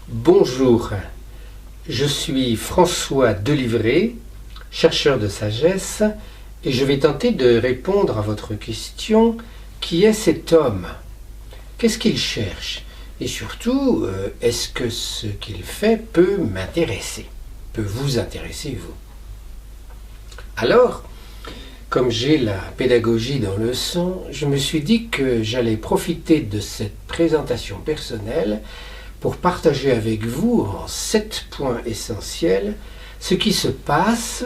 Bonjour, je suis François Delivray, chercheur de sagesse, et je vais tenter de répondre à votre question: qui est cet homme? Qu'est-ce qu'il cherche? Et surtout, est-ce que ce qu'il fait peut m'intéresser, peut vous intéresser, vous? Alors, comme j'ai la pédagogie dans le sang, je me suis dit que j'allais profiter de cette présentation personnelle pour partager avec vous en 7 points essentiels ce qui se passe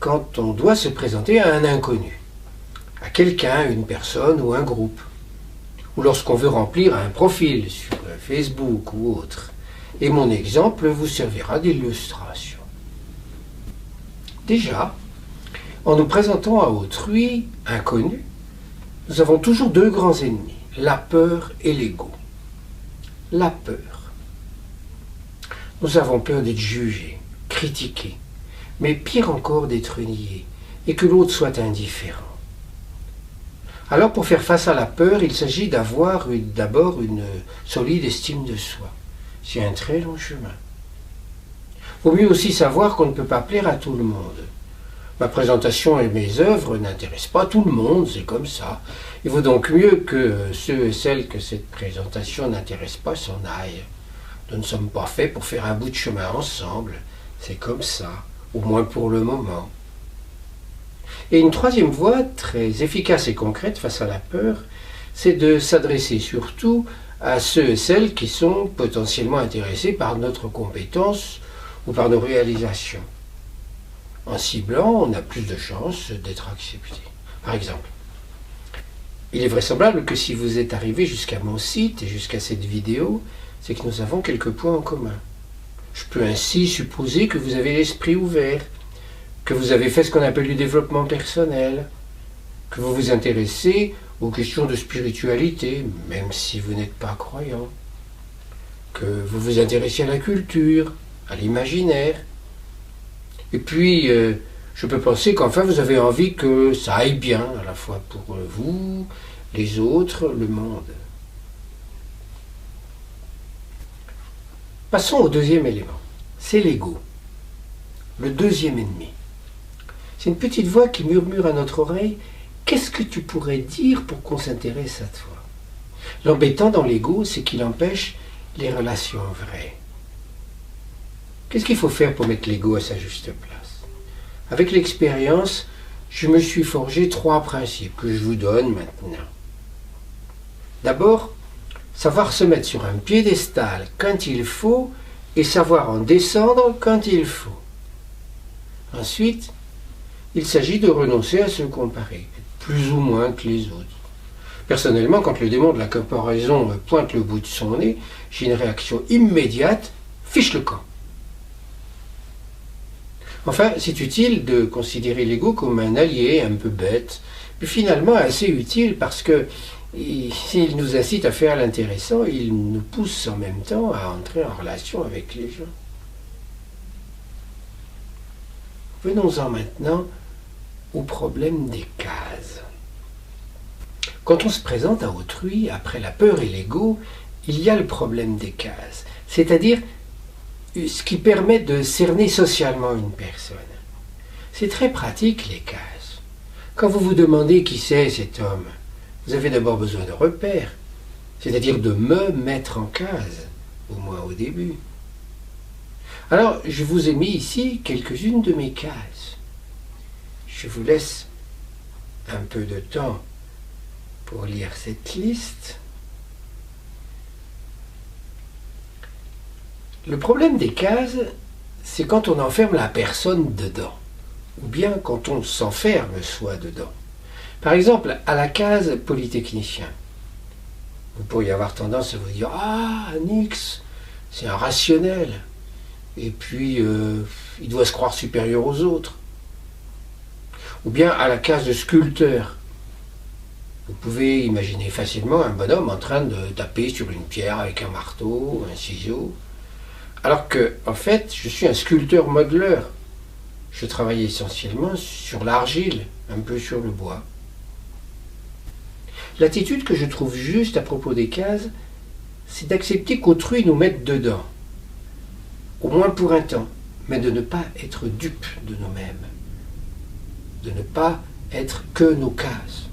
quand on doit se présenter à un inconnu, à quelqu'un, une personne ou un groupe, ou lorsqu'on veut remplir un profil sur Facebook ou autre. Et mon exemple vous servira d'illustration. Déjà, en nous présentant à autrui, inconnu, nous avons toujours 2 grands ennemis, la peur et l'ego. La peur. Nous avons peur d'être jugés, critiqués, mais pire encore d'être niés, et que l'autre soit indifférent. Alors pour faire face à la peur, il s'agit d'avoir d'abord une solide estime de soi. C'est un très long chemin. Il vaut mieux aussi savoir qu'on ne peut pas plaire à tout le monde. Ma présentation et mes œuvres n'intéressent pas tout le monde, c'est comme ça. Il vaut donc mieux que ceux et celles que cette présentation n'intéresse pas s'en aillent. Nous ne sommes pas faits pour faire un bout de chemin ensemble, c'est comme ça, au moins pour le moment. Et une troisième voie, très efficace et concrète face à la peur, c'est de s'adresser surtout à ceux et celles qui sont potentiellement intéressés par notre compétence ou par nos réalisations. En ciblant, on a plus de chances d'être accepté. Par exemple, il est vraisemblable que si vous êtes arrivé jusqu'à mon site et jusqu'à cette vidéo, c'est que nous avons quelques points en commun. Je peux ainsi supposer que vous avez l'esprit ouvert, que vous avez fait ce qu'on appelle du développement personnel, que vous vous intéressez aux questions de spiritualité, même si vous n'êtes pas croyant, que vous vous intéressez à la culture, à l'imaginaire. Et puis, je peux penser qu'enfin vous avez envie que ça aille bien, à la fois pour vous, les autres, le monde. Passons au deuxième élément, c'est l'ego, le deuxième ennemi. C'est une petite voix qui murmure à notre oreille: qu'est-ce que tu pourrais dire pour qu'on s'intéresse à toi? L'embêtant dans l'ego, c'est qu'il empêche les relations vraies. Qu'est-ce qu'il faut faire pour mettre l'ego à sa juste place? Avec l'expérience, je me suis forgé 3 principes que je vous donne maintenant. D'abord, savoir se mettre sur un piédestal quand il faut et savoir en descendre quand il faut. Ensuite, il s'agit de renoncer à se comparer, plus ou moins que les autres. Personnellement, quand le démon de la comparaison me pointe le bout de son nez, j'ai une réaction immédiate: fiche le camp. Enfin, c'est utile de considérer l'ego comme un allié un peu bête, mais finalement assez utile parce que s'il nous incite à faire l'intéressant, il nous pousse en même temps à entrer en relation avec les gens. Venons-en maintenant au problème des cases. Quand on se présente à autrui, après la peur et l'ego, il y a le problème des cases, c'est-à-dire ce qui permet de cerner socialement une personne. C'est très pratique, les cases. Quand vous vous demandez qui c'est cet homme, vous avez d'abord besoin de repères, c'est-à-dire de me mettre en case, au moins au début. Alors, je vous ai mis ici quelques-unes de mes cases. Je vous laisse un peu de temps pour lire cette liste. Le problème des cases, c'est quand on enferme la personne dedans, ou bien quand on s'enferme soi dedans. Par exemple, à la case polytechnicien, vous pourriez avoir tendance à vous dire: ah, Nix, c'est un rationnel, et puis il doit se croire supérieur aux autres. Ou bien à la case de sculpteur, vous pouvez imaginer facilement un bonhomme en train de taper sur une pierre avec un marteau, un ciseau. Alors que, en fait, je suis un sculpteur modeleur. Je travaille essentiellement sur l'argile, un peu sur le bois. L'attitude que je trouve juste à propos des cases, c'est d'accepter qu'autrui nous mette dedans. au moins pour un temps, mais de ne pas être dupe de nous-mêmes, de ne pas être que nos cases.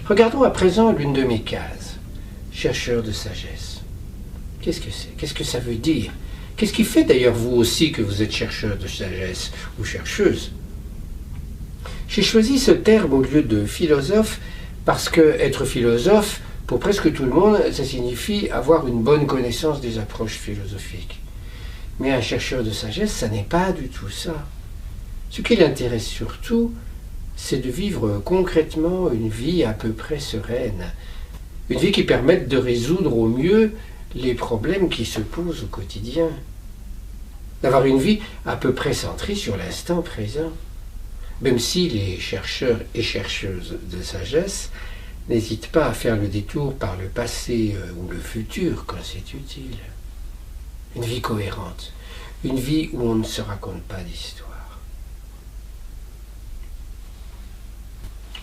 Regardons à présent l'une de mes cases, chercheur de sagesse. Qu'est-ce que c'est? Qu'est-ce que ça veut dire? Qu'est-ce qui fait d'ailleurs vous aussi que vous êtes chercheur de sagesse ou chercheuse? J'ai choisi ce terme au lieu de philosophe parce que être philosophe, pour presque tout le monde, ça signifie avoir une bonne connaissance des approches philosophiques. Mais un chercheur de sagesse, ça n'est pas du tout ça. Ce qui l'intéresse surtout, c'est de vivre concrètement une vie à peu près sereine, une vie qui permette de résoudre au mieux les problèmes qui se posent au quotidien, d'avoir une vie à peu près centrée sur l'instant présent, même si les chercheurs et chercheuses de sagesse n'hésitent pas à faire le détour par le passé ou le futur quand c'est utile. Une vie cohérente, une vie où on ne se raconte pas d'histoire.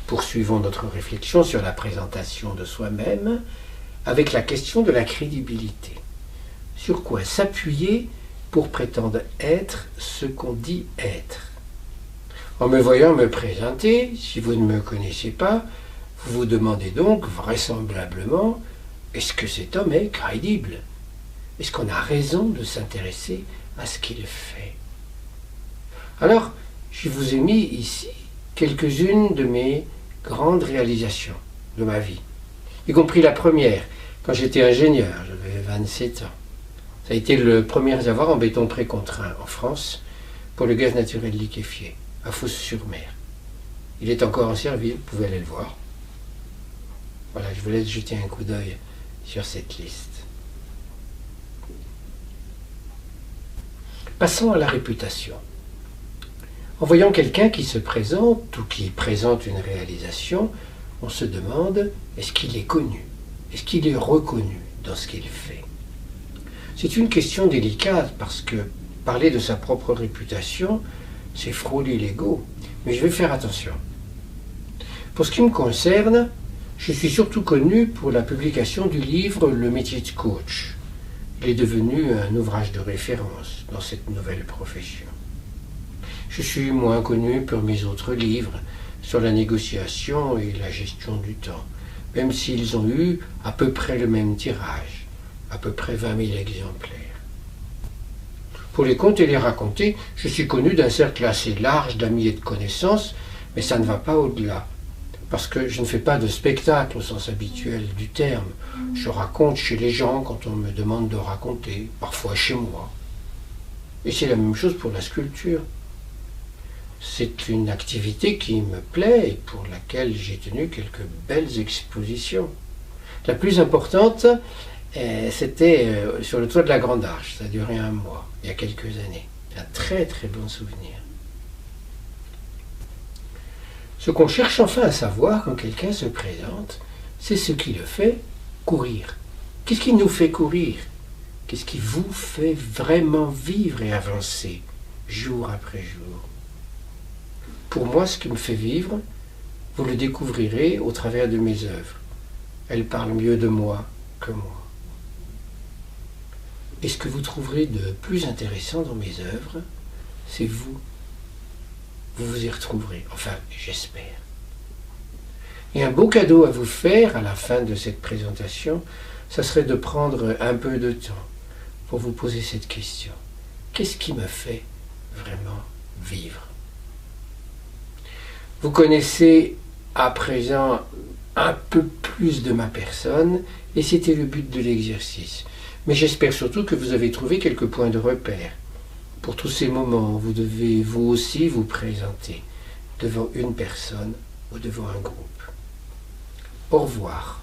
Poursuivons notre réflexion sur la présentation de soi-même avec la question de la crédibilité. Sur quoi s'appuyer pour prétendre être ce qu'on dit être? En me voyant me présenter, si vous ne me connaissez pas, vous vous demandez donc vraisemblablement, est-ce que cet homme est crédible? Est-ce qu'on a raison de s'intéresser à ce qu'il fait? Alors, je vous ai mis ici quelques-unes de mes grandes réalisations de ma vie, y compris la première, quand j'étais ingénieur, j'avais 27 ans. Ça a été le premier réservoir en béton précontraint en France pour le gaz naturel liquéfié, à Fos-sur-Mer. Il est encore en service, vous pouvez aller le voir. Voilà, je vous laisse jeter un coup d'œil sur cette liste. Passons à la réputation. En voyant quelqu'un qui se présente ou qui présente une réalisation, on se demande, est-ce qu'il est connu? Est-ce qu'il est reconnu dans ce qu'il fait? C'est une question délicate parce que parler de sa propre réputation, c'est frôler l'ego. Mais je vais faire attention. Pour ce qui me concerne, je suis surtout connu pour la publication du livre Le métier de coach. Il est devenu un ouvrage de référence dans cette nouvelle profession. Je suis moins connu pour mes autres livres sur la négociation et la gestion du temps, même s'ils ont eu à peu près le même tirage, à peu près 20 000 exemplaires. Pour les contes et les raconter, je suis connu d'un cercle assez large d'amis et de connaissances, mais ça ne va pas au-delà, parce que je ne fais pas de spectacle au sens habituel du terme. Je raconte chez les gens quand on me demande de raconter, parfois chez moi. Et c'est la même chose pour la sculpture. C'est une activité qui me plaît et pour laquelle j'ai tenu quelques belles expositions. La plus importante, c'était sur le toit de la Grande Arche. Ça a duré 1 mois, il y a quelques années. Un très très bon souvenir. Ce qu'on cherche enfin à savoir quand quelqu'un se présente, c'est ce qui le fait courir. Qu'est-ce qui nous fait courir? Qu'est-ce qui vous fait vraiment vivre et avancer jour après jour? Pour moi, ce qui me fait vivre, vous le découvrirez au travers de mes œuvres. Elles parlent mieux de moi que moi. Et ce que vous trouverez de plus intéressant dans mes œuvres, c'est vous. Vous vous y retrouverez, enfin, j'espère. Et un beau cadeau à vous faire à la fin de cette présentation, ça serait de prendre un peu de temps pour vous poser cette question. Qu'est-ce qui me fait vraiment vivre? Vous connaissez à présent un peu plus de ma personne et c'était le but de l'exercice. Mais j'espère surtout que vous avez trouvé quelques points de repère. Pour tous ces moments, vous devez vous aussi vous présenter devant une personne ou devant un groupe. Au revoir.